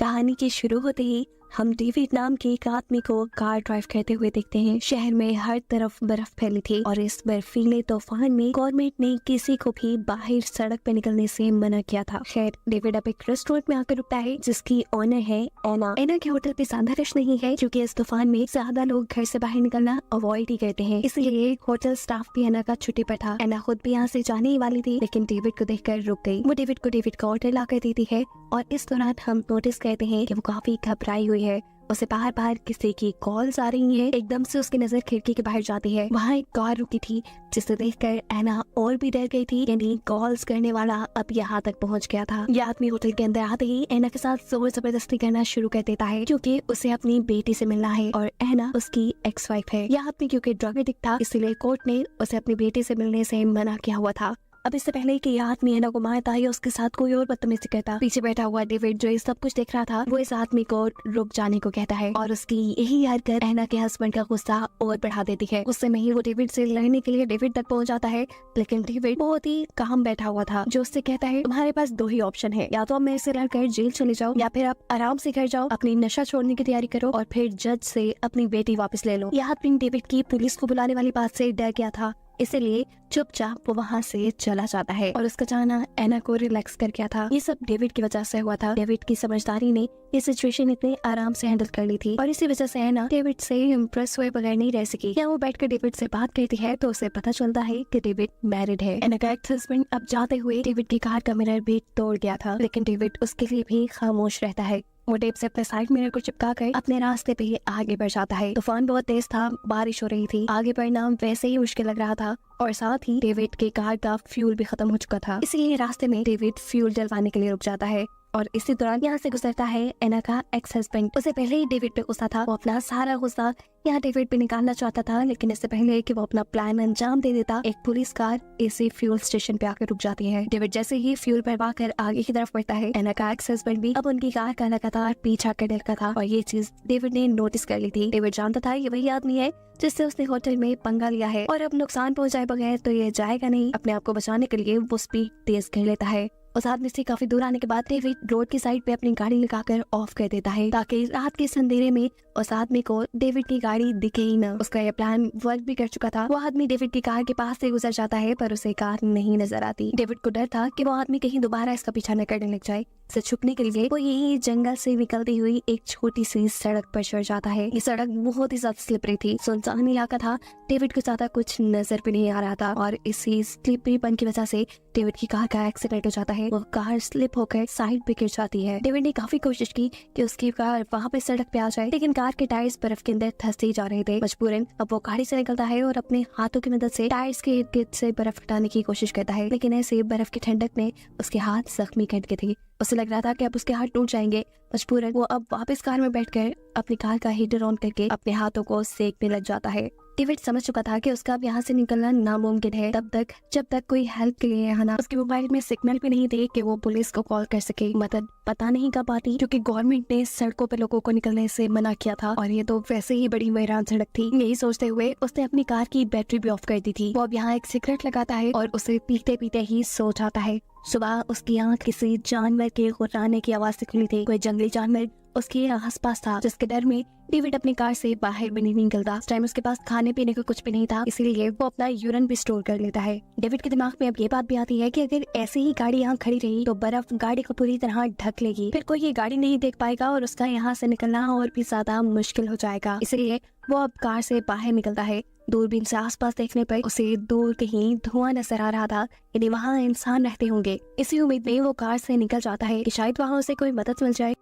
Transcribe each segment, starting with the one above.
कहानी के शुरू होते ही हम डेविड नाम के एक आदमी को कार ड्राइव करते हुए देखते हैं। शहर में हर तरफ बर्फ फैली थी और इस बर्फीले तूफान में गवर्नमेंट ने किसी को भी बाहर सड़क पर निकलने से मना किया था। खैर डेविड अब एक रेस्टोरेंट में आकर रुकता है जिसकी ओनर है एना। एना के होटल पे ज्यादा रश नहीं है क्योंकि इस तूफान में ज्यादा लोग घर से बाहर निकलना अवॉइड ही करते हैं, इसलिए होटल स्टाफ भी एना का छुट्टी पर था। एना खुद भी यहाँ से जाने ही वाली थी लेकिन डेविड को देखकर रुक गई। वो डेविड का ऑर्डर लाकर देती है और इस दौरान हम नोटिस करते हैं कि वो काफी घबराई हुई है। उसे बाहर बाहर किसी की कॉल्स आ रही है। एकदम से उसकी नजर खिड़की के बाहर जाती है। वहाँ एक कार रुकी थी जिसे देखकर एना और भी डर गई थी, यानी कॉल्स करने वाला अब यहाँ तक पहुँच गया था। यह आदमी होटल के अंदर आते ही एना के साथ जोर जबरदस्ती करना शुरू कर देता है क्योंकि उसे अपनी बेटी से मिलना है और एना उसकी एक्स वाइफ है। यह आदमी क्योंकि ड्रग एडिक्ट था इसलिए कोर्ट ने उसे अपनी बेटी से मिलने से मना किया हुआ था। अब इससे पहले कि यह आदमी एना को मारता या उसके साथ कोई और बदतमीजी करता, पीछे बैठा हुआ डेविड जो ये सब कुछ देख रहा था वो इस आदमी को रुक जाने को कहता है और उसकी यही हरकत एना के हस्बैंड का गुस्सा और बढ़ा देती है। गुस्से में ही वो डेविड से लड़ने के लिए डेविड तक पहुंच जाता है, लेकिन डेविड बहुत ही काम बैठा हुआ था जो उससे कहता है तुम्हारे पास दो ही ऑप्शन है, या तो आप मेरे से लड़कर जेल चले जाओ या फिर आप आराम से घर जाओ, अपनी नशा छोड़ने की तैयारी करो और फिर जज से अपनी बेटी वापस ले लो। यह आदमी डेविड की पुलिस को बुलाने वाली बात से डर गया था, इसलिए चुपचाप वो वहाँ से चला जाता है और उसका जाना एना को रिलैक्स कर गया था। ये सब डेविड की वजह से हुआ था। डेविड की समझदारी ने ये सिचुएशन इतने आराम से हैंडल कर ली थी और इसी वजह से एना डेविड से इम्प्रेस हुए बगैर नहीं रह सकी। क्या वो बैठकर डेविड से बात करती है तो उसे पता चलता है कि डेविड मैरिड है। एना का एक्स हस्बैंड अब जाते हुए डेविड की कार का मिरर भी तोड़ गया था, लेकिन डेविड उसके लिए भी खामोश रहता है। वो टेप से अपने साइड मिरर को चिपका कर अपने रास्ते पे आगे बढ़ जाता है। तूफान बहुत तेज था, बारिश हो रही थी, आगे बढ़ना वैसे ही मुश्किल लग रहा था और साथ ही डेविड के कार का फ्यूल भी खत्म हो चुका था, इसलिए रास्ते में डेविड फ्यूल डलवाने के लिए रुक जाता है और इसी दौरान यहाँ से गुजरता है एना का एक्स हस्बैंड। उसे पहले ही डेविड पे गुस्सा था, वो अपना सारा गुस्सा यहाँ डेविड पे निकालना चाहता था, लेकिन इससे पहले कि वो अपना प्लान अंजाम दे देता एक पुलिस कार इसी फ्यूल स्टेशन पे आकर रुक जाती है। डेविड जैसे ही फ्यूल भरवा कर आगे की तरफ बढ़ता है, एना का एक्स हस्बैंड भी अब उनकी कार का लगातार पीछा कर रखा था और ये चीज डेविड ने नोटिस कर ली थी। डेविड जानता था ये वही आदमी है जिससे उसने होटल में पंगा लिया है और अब नुकसान पहुंचाए बगैर तो ये जाएगा नहीं। अपने आप को बचाने के लिए वो स्पीड तेज कर लेता है। उस आदमी से काफी दूर आने के बाद डेविड रोड की साइड पे अपनी गाड़ी लगाकर ऑफ कर देता है ताकि रात के अंधेरे में उस आदमी को डेविड की गाड़ी दिखे ही न। उसका यह प्लान वर्क भी कर चुका था। वो आदमी डेविड की कार के पास से गुजर जाता है पर उसे कार नहीं नजर आती। डेविड को डर था कि वो आदमी कहीं दोबारा इसका पीछा न करने लग जाए। इसे छुपने के लिए वो यही जंगल से निकलती हुई एक छोटी सी सड़क पर चढ़ जाता है। ये सड़क बहुत ही ज्यादा स्लिपरी थी, सुनसान इलाका था, डेविड को ज्यादा कुछ नजर भी नहीं आ रहा था और इसी स्लिपरीपन की वजह से डेविड की कार का एक्सीडेंट हो जाता है। वो कार स्लिप होकर साइड पे गिर जाती है। डेविड ने काफी कोशिश की कि उसकी कार वहाँ पे सड़क पे आ जाए, लेकिन कार के टायर्स बर्फ के अंदर धंसते ही जा रहे थे। मजबूरन अब वो गाड़ी से निकलता है और अपने हाथों की मदद से टायर्स के इर्द गिर्द से बर्फ हटाने की कोशिश करता है, लेकिन ऐसे बर्फ की ठंडक ने उसके हाथ जख्मी कर दिए थे। उसे लग रहा था कि अब उसके हाथ टूट जाएंगे। मजबूरन वो अब वापस कार में बैठकर अपनी कार का हीटर ऑन करके अपने हाथों को सेकने लग जाता है। डेविड समझ चुका था कि उसका अब यहाँ से निकलना नामुमकिन है तब तक जब तक कोई हेल्प के लिए आना। उसके मोबाइल में सिग्नल भी नहीं थे कि वो पुलिस को कॉल कर सके। मदद पता नहीं कब आती क्योंकि गवर्नमेंट ने सड़कों पे लोगों को निकलने से मना किया था और ये तो वैसे ही बड़ी वीरान सड़क थी। यही सोचते हुए उसने अपनी कार की बैटरी भी ऑफ कर दी थी। वो अब यहाँ एक सिगरेट लगाता है और उसे पीते पीते ही सो जाता है। सुबह उसकी आँख किसी जानवर के गुर्राने की आवाज से खुली थी। कोई जंगली जानवर उसके आसपास था जिसके डर में डेविड अपनी कार से बाहर भी नहीं निकलता। इस टाइम उसके पास खाने पीने को कुछ भी नहीं था, इसीलिए वो अपना यूरिन भी स्टोर कर लेता है। डेविड के दिमाग में अब ये बात भी आती है कि अगर ऐसे ही गाड़ी यहाँ खड़ी रही तो बर्फ गाड़ी को पूरी तरह ढक लेगी, फिर कोई ये गाड़ी नहीं देख पाएगा और उसका यहाँ से निकलना और भी ज्यादा मुश्किल हो जाएगा। इसलिए वो अब कार से बाहर निकलता है। दूरबीन से आसपास देखने पर उसे दूर कहीं धुआं नजर आ रहा था, यानी वहाँ इंसान रहते होंगे। इसी उम्मीद में वो कार से निकल जाता है कि शायद वहाँ उसे कोई मदद मिल जाए।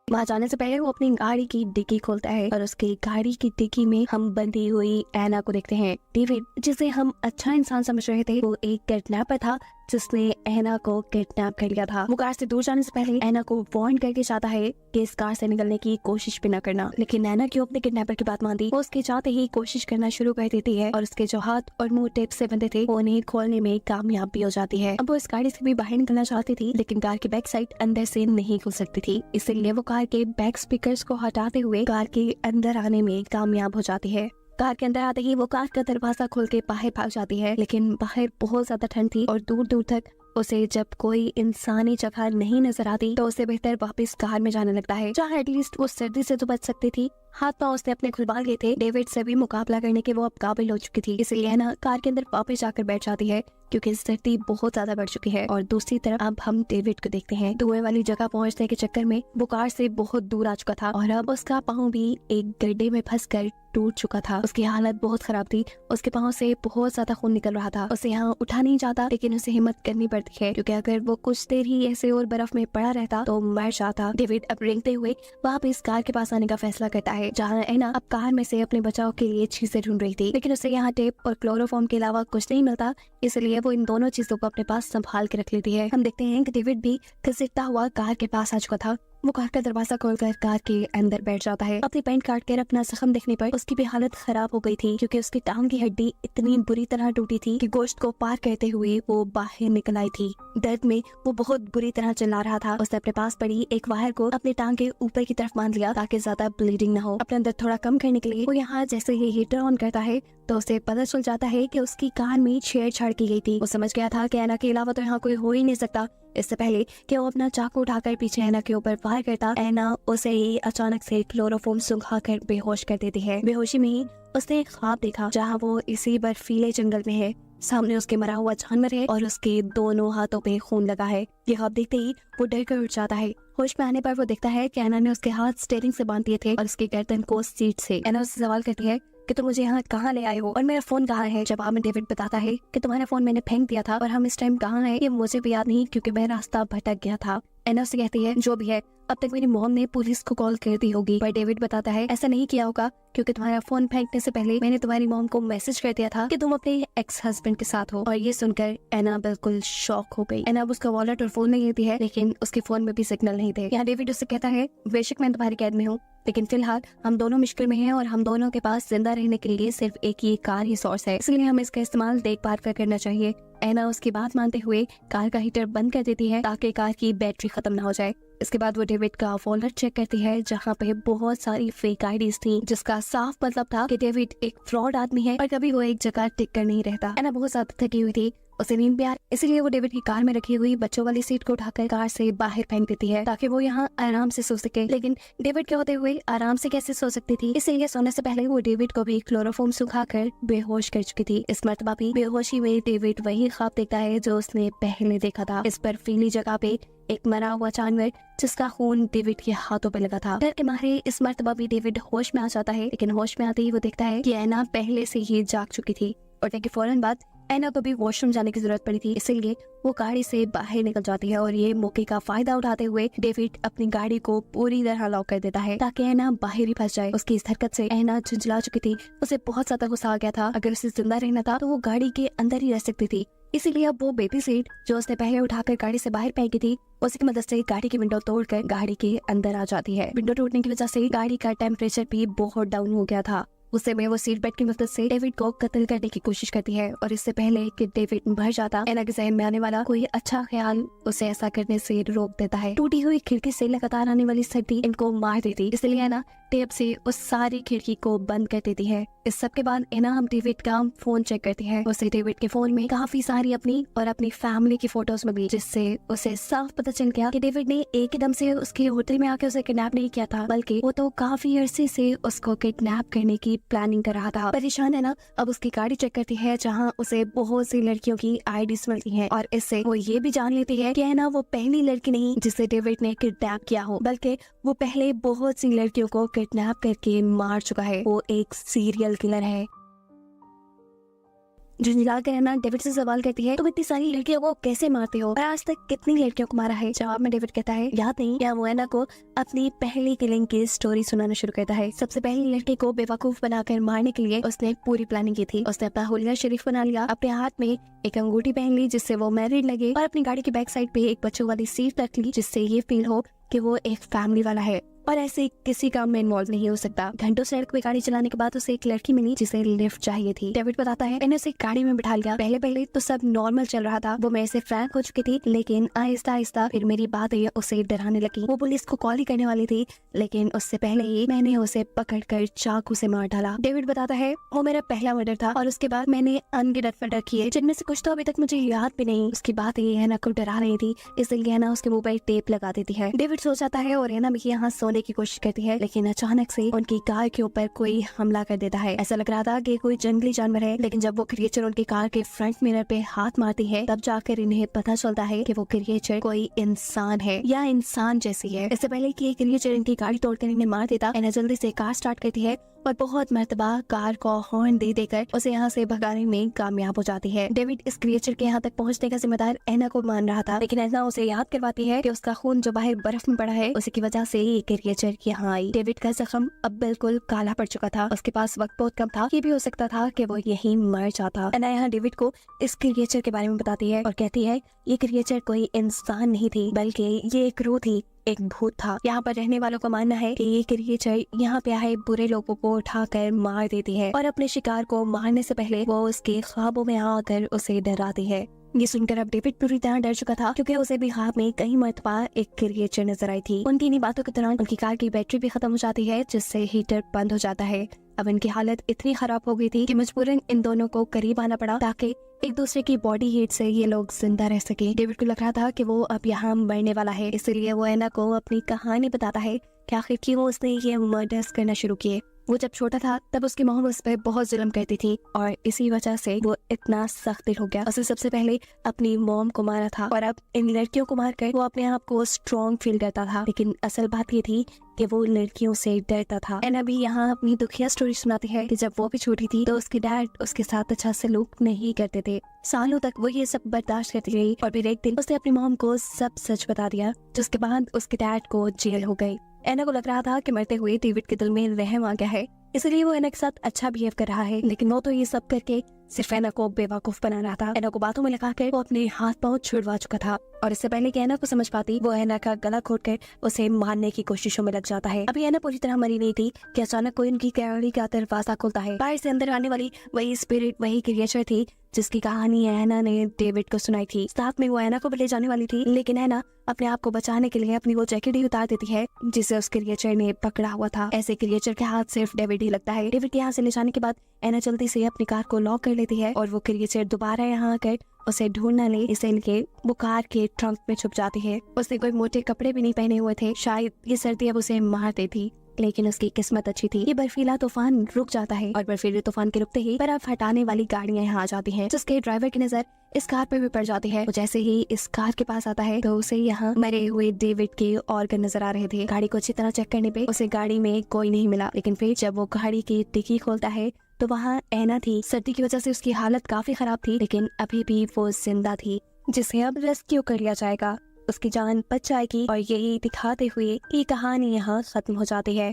वहाँ जाने से पहले वो अपनी गाड़ी की डिक्की खोलता है और उसकी गाड़ी की डिक्की में हम बंधी हुई एना को देखते हैं। डेविड जिसे हम अच्छा इंसान समझ रहे थे वो एक किडनैपर था जिसने एना को किडनैप कर लिया था। वो कार से दूर जाने से पहले एना को वार्न करके चाहता है कि इस कार से निकलने की कोशिश भी न करना, लेकिन एना क्यों अपने किडनैपर की बात मानती। वो उसके चाहते ही कोशिश करना शुरू कर देती है और उसके जो हाथ और मुंह टेप से बंधे थे वो उन्हें खोलने में कामयाब भी हो जाती है। अब वो इस गाड़ी से भी बाहर निकलना चाहती थी, लेकिन कार की बैक साइड अंदर से नहीं खुल सकती थी, इसलिए वो कार के बैक स्पीकर्स को हटाते हुए कार के अंदर आने में कामयाब हो जाती है। कार के अंदर आते ही वो कार का दरवाजा खोल के बाहर भाग जाती है, लेकिन बाहर बहुत ज्यादा ठंड थी और दूर दूर तक उसे जब कोई इंसानी जगह नहीं नजर आती तो उसे बेहतर वापस कार में जाने लगता है, जहाँ एटलीस्ट वो सर्दी से तो बच सकती थी। हाथ पांव उसने अपने खुलवा लिए थे। डेविड से भी मुकाबला करने के वो अब काबिल हो चुकी थी, इसलिए है ना कार के अंदर वापस जाकर बैठ जाती है क्योंकि सर्दी बहुत ज्यादा बढ़ चुकी है। और दूसरी तरफ अब हम डेविड को देखते हैं। धुएं वाली जगह पहुंचने के चक्कर में वो कार से बहुत दूर आ चुका था और अब उसका पाँव भी एक गड्ढे में फंसकर टूट चुका था। उसकी हालत बहुत खराब थी, उसके पाँव से बहुत ज्यादा खून निकल रहा था। उसे यहाँ उठा नहीं जाता, लेकिन उसे हिम्मत करनी पड़ती है क्योंकि अगर वो कुछ देर ही ऐसे और बर्फ में पड़ा रहता तो मर जाता। डेविड अब रेंगते हुए वापस कार के पास आने का फैसला करता है, जहाँ एना अब कार में से अपने बचाव के लिए चीजें ढूंढ रही थी, लेकिन उसे यहाँ टेप और क्लोरोफॉर्म के अलावा कुछ नहीं मिलता, इसलिए वो इन दोनों चीजों को अपने पास संभाल के रख लेती है। हम देखते हैं कि डेविड भी घसीटता हुआ कार के पास आ चुका था। वो कार का दरवाजा खोलकर कार के अंदर बैठ जाता है। अपनी पैंट काट कर अपना जख्म देखने पर उसकी भी हालत खराब हो गई थी क्योंकि उसकी टांग की हड्डी इतनी बुरी तरह टूटी थी कि गोश्त को पार करते हुए वो बाहर निकल आई थी। दर्द में वो बहुत बुरी तरह चिल्ला रहा था। उसने अपने पास पड़ी एक वायर को अपनी टांग के ऊपर की तरफ बांध लिया ताकि ज्यादा ब्लीडिंग न हो। अपना दर्द थोड़ा कम करने के लिए वो यहाँ जैसे ही हीटर ऑन करता है तो उसे पता चल जाता है कि उसकी कार में छेड़छाड़ की गई थी। वो समझ गया था कि एना के अलावा तो यहाँ कोई हो ही नहीं सकता। इससे पहले कि वो अपना चाकू उठाकर पीछे एना के ऊपर फायर करता, एना उसे ही अचानक से क्लोरोफॉर्म सुंघाकर बेहोश कर देती है। बेहोशी में ही उसने एक ख्वाब देखा जहाँ वो इसी बर्फीले जंगल में है। सामने उसके मरा हुआ जानवर है और उसके दोनों हाथों पे खून लगा है। ये ख्वाब देखते ही वो डर कर उठ जाता है। होश में आने पर वो देखता है कि एना ने उसके हाथ स्टीयरिंग से बांध दिए थे और उसकी गर्दन को सीट से। एना उससे सवाल करती है कि तुम मुझे यहाँ कहाँ ले आए हो और मेरा फोन कहाँ है। जवाब में डेविड बताता है कि तुम्हारा फोन मैंने फेंक दिया था और हम इस टाइम कहाँ हैं ये मुझे भी याद नहीं क्योंकि मैं रास्ता भटक गया था। एना से कहती है जो भी है अब तक मेरी मॉम ने पुलिस को कॉल कर दी होगी, पर डेविड बताता है ऐसा नहीं किया होगा क्योंकि तुम्हारा फोन फेंकने से पहले मैंने तुम्हारी मॉम को मैसेज कर दिया था कि तुम अपने एक्स हस्बैंड के साथ हो। और ये सुनकर एना बिल्कुल शॉक हो गई। एना उसका वॉलेट और फोन ले लेती है, लेकिन उसके फोन में भी सिग्नल नहीं थे। यहाँ डेविड उससे कहता है बेशक मैं तुम्हारी कैद में हूँ, लेकिन फिलहाल हम दोनों मुश्किल में हैं और हम दोनों के पास जिंदा रहने के लिए सिर्फ एक ही कार ही सोर्स है, इसलिए हमें इसका इस्तेमाल देखभाल कर करना चाहिए। एना उसकी बात मानते हुए कार का हीटर बंद कर देती है ताकि कार की बैटरी खत्म ना हो जाए। इसके बाद वो डेविड का वॉलेट चेक करती है जहाँ पे बहुत सारी फेक आईडीज थी, जिसका साफ मतलब था कि डेविड एक फ्रॉड आदमी है और कभी वो एक जगह टिक कर नहीं रहता। एना बहुत ज्यादा थकी हुई थी, उसे नींद भी आ रही, इसलिए वो डेविड की कार में रखी हुई बच्चों वाली सीट को उठाकर कार से बाहर फेंक देती है ताकि वो यहाँ आराम से सो सके। लेकिन डेविड के होते हुए आराम से कैसे सो सकती थी, इसलिए सोने से पहले वो डेविड को भी क्लोरोफॉर्म सुखाकर बेहोश कर चुकी थी। इस मर्तबा भी बेहोशी में डेविड वही ख्वाब देखता है जो उसने पहले देखा था। इस बर्फीली जगह पे एक मरा हुआ जानवर जिसका खून डेविड के हाथों पे लगा था। डर के मारे इस मर्तबा भी डेविड होश में आ जाता है, लेकिन होश में आते ही वो देखता है कि एना पहले से ही जाग चुकी थी और देखिए फौरन बाद एना को भी वॉशरूम जाने की जरूरत पड़ी थी, इसलिए वो गाड़ी से बाहर निकल जाती है और ये मौके का फायदा उठाते हुए डेविड अपनी गाड़ी को पूरी तरह लॉक कर देता है ताकि एना बाहर ही फंस जाए। उसकी इस हरकत से एना झुंझला चुकी थी, उसे बहुत ज्यादा गुस्सा आ गया था। अगर उसे जिंदा रहना था तो वो गाड़ी के अंदर ही रह सकती थी, इसीलिए अब वो बेबी सीट जो उसने पहले उठाकर गाड़ी से बाहर फेंकी थी उसी की मदद से गाड़ी की विंडो तोड़कर गाड़ी के अंदर आ जाती है। विंडो टूटने की वजह से गाड़ी का टेम्परेचर भी बहुत डाउन हो गया था। उसे में वो सीट बेल्ट की मदद से डेविड को कत्ल करने की कोशिश करती है और इससे पहले कि डेविड मर जाता, एना के जहन में आने वाला कोई अच्छा ख्याल उसे ऐसा करने से रोक देता है। टूटी हुई खिड़की से लगातार आने वाली सर्दी इनको मार देती, इसलिए एना टेप से उस सारी खिड़की को बंद कर देती है। इस सब के बाद एना हम डेविड का फोन चेक करती है। उसे डेविड के फोन में काफी सारी अपनी और अपनी फैमिली की फोटोज मिली, जिससे उसे साफ पता चल गया कि डेविड ने एक एकदम से उसके होटल में आके उसे किडनैप नहीं किया था, बल्कि वो तो काफी अरसे से उसको किडनैप करने की प्लानिंग कर रहा था। परेशान है ना, अब उसकी गाड़ी चेक करती है जहाँ उसे बहुत सी लड़कियों की आईडीज मिलती हैं और इससे वो ये भी जान लेती है कि है ना वो पहली लड़की नहीं जिसे डेविड ने किडनैप किया हो, बल्कि वो पहले बहुत सी लड़कियों को किडनैप करके मार चुका है। वो एक सीरियल किलर है। झुंझला कर एना डेविड से सवाल करती है तुम इतनी सारी लड़कियों को कैसे मारते हो और आज तक कितनी लड़कियों को मारा है। जवाब में डेविड कहता है याद नहीं। या वो एना को अपनी पहली किलिंग की स्टोरी सुनाना शुरू करता है। सबसे पहली लड़की को बेवकूफ बनाकर मारने के लिए उसने पूरी प्लानिंग की थी। उसने अपना हुलिया शरीफ बना लिया, अपने हाथ में एक अंगूठी पहन ली जिससे वो मैरिड लगे और अपनी गाड़ी की बैक साइड पे एक बच्चों वाली सीट रख ली जिससे ये फील हो कि वो एक फैमिली वाला है। और ऐसे किसी काम में इन्वॉल्व नहीं हो सकता। घंटों सड़क पे गाड़ी चलाने के बाद उसे एक लड़की मिली जिसे लिफ्ट चाहिए थी। डेविड बताता है मैंने उसे गाड़ी में बिठा लिया। पहले पहले तो सब नॉर्मल चल रहा था, वो मेरे से फ्रैंक हो चुकी थी, लेकिन आहिस्ता आहिस्ता फिर मेरी बात उसे डराने लगी। वो पुलिस को कॉल ही करने वाली थी, लेकिन उससे पहले ही मैंने उसे पकड़कर चाकू से मार डाला। डेविड बताता है वो मेरा पहला मर्डर था और उसके बाद मैंने अनगिनत मर्डर किए, जिनमें से कुछ तो अभी तक मुझे याद भी नहीं। उसकी बात ये हैना को डरा रही थी, इसलिए हैना उसके मुंह पर टेप लगा देती है। डेविड सो जाता है और हैना भी यहाँ सोने की कोशिश करती है, लेकिन अचानक से उनकी कार के ऊपर कोई हमला कर देता है। ऐसा लग रहा था कि कोई जंगली जानवर है, लेकिन जब वो क्रिएचर उनकी कार के फ्रंट मिरर पे हाथ मारती है, तब जाकर इन्हें पता चलता है कि वो क्रिएचर कोई इंसान है या इंसान जैसी है। इससे पहले कि क्रिएचर इनकी गाड़ी तोड़कर इन्हें मार देता, हैना जल्दी से कार स्टार्ट करती है और बहुत मर्तबा कार को हॉर्न दे देकर उसे यहाँ से भगाने में कामयाब हो जाती है। डेविड इस क्रिएचर के यहाँ तक पहुँचने का जिम्मेदार हैना को मान रहा था, लेकिन हैना उसे याद करवाती है कि उसका खून जो बाहर बर्फ में पड़ा है उसी की वजह से ये क्रिएचर यहाँ आई। डेविड का जख्म अब बिल्कुल काला पड़ चुका था, उसके पास वक्त बहुत कम था, ये भी हो सकता था कि वो यहीं मर जाता। हैना यहाँ डेविड को इस क्रिएचर के बारे में बताती है और कहती है ये क्रिएचर कोई इंसान नहीं थी, बल्कि ये एक रूह थी, एक भूत था। यहाँ पर रहने वालों का मानना है कि ये क्रिएचर यहाँ पे आए बुरे लोगों को उठाकर मार देती है और अपने शिकार को मारने से पहले वो उसके ख्वाबों में आकर उसे डराती है। ये सुनकर अब डेविड पूरी तरह डर चुका था, क्योंकि उसे भी ख्वाब में कई मर्तबा एक क्रिएचर नजर आई थी। उनकी इन्हीं बातों के दौरान उनकी कार की बैटरी भी खत्म हो जाती है, जिससे हीटर बंद हो जाता है। अब इनकी हालत इतनी खराब हो गई थी कि मजबूरन इन दोनों को करीब आना पड़ा ताकि एक दूसरे की बॉडी हीट से ये लोग जिंदा रह सके। डेविड को लग रहा था कि वो अब यहाँ मरने वाला है, इसलिए वो हैना को अपनी कहानी बताता है कि आखिर क्यों उसने ये मर्डर्स करना शुरू किए। वो जब छोटा था तब उसकी मॉम उस पर बहुत जुल्म करती थी और इसी वजह से वो इतना सख्त दिल हो गया। उसने सबसे पहले अपनी मॉम को मारा था और अब इन लड़कियों को मारकर वो अपने आप को स्ट्रॉन्ग फील करता था, लेकिन असल बात ये थी कि वो लड़कियों से डरता था। हैना भी यहाँ अपनी दुखिया स्टोरी सुनाती है कि जब वो भी छोटी थी तो उसके डैड उसके साथ अच्छा सलूक नहीं करते थे। सालों तक वो ये सब बर्दाश्त करती रही और फिर एक दिन उसने अपनी मॉम को सब सच बता दिया, जिसके बाद उसके डैड को जेल हो गई। हैना को लग रहा था कि मरते हुए डेविड के दिल में रहम आ गया है, इसलिए वो हैना के साथ अच्छा बिहेव कर रहा है, लेकिन वो तो ये सब करके सिर्फ हैना को बेवकूफ बना रहा था। हैना को बातों में लगाकर वो अपने हाथ पांव छुड़वा चुका था और इससे पहले कि हैना को समझ पाती, वो हैना का गला घोटकर उसे मारने की कोशिशों में लग जाता है। अभी हैना पूरी तरह मरी नहीं थी कि अचानक कोई उनकी गाड़ी का दरवाजा खुलता है। बाहर से अंदर आने वाली वही स्पिरिट, वही क्रिएचर थी जिसकी कहानी हैना ने डेविड को सुनाई थी। साथ में वो हैना को भी ले जाने वाली थी, लेकिन हैना अपने आप को बचाने के लिए अपनी वो जैकेट ही उतार देती है जिसे उस क्रिएचर ने पकड़ा हुआ था। ऐसे क्रिएचर के हाथ सिर्फ डेविड ही लगता है। डेविड के यहाँ से ले जाने के बाद हैना जल्दी से अपनी कार को लॉक कर लेती है और वो क्रिएचर दोबारा यहाँ आकर उसे ढूंढ न ले इसलिए वो कार के ट्रंक में छुप जाती है। उसने कोई मोटे कपड़े भी नहीं पहने हुए थे, शायद ये सर्दी अब उसे मार देती, लेकिन उसकी किस्मत अच्छी थी। ये बर्फीला तूफान रुक जाता है और बर्फीले तूफान के रुकते ही बर्फ हटाने वाली गाड़ियां यहाँ आ जाती हैं, जिसके ड्राइवर की नजर इस कार पे भी पड़ जाती है। वो जैसे ही इस कार के पास आता है तो उसे यहाँ मरे हुए डेविड के ऑर्गन नजर आ रहे थे। गाड़ी को अच्छी तरह चेक करने पे उसे गाड़ी में कोई नहीं मिला, लेकिन फिर जब वो गाड़ी की डिक्की खोलता है तो वहाँ हैना थी। सर्दी की वजह से उसकी हालत काफी खराब थी, लेकिन अभी भी वो जिंदा थी, जिसे अब रेस्क्यू कर लिया जाएगा। उसकी जान बच जाएगी और यही दिखाते हुए ये कहानी यहाँ खत्म हो जाती है।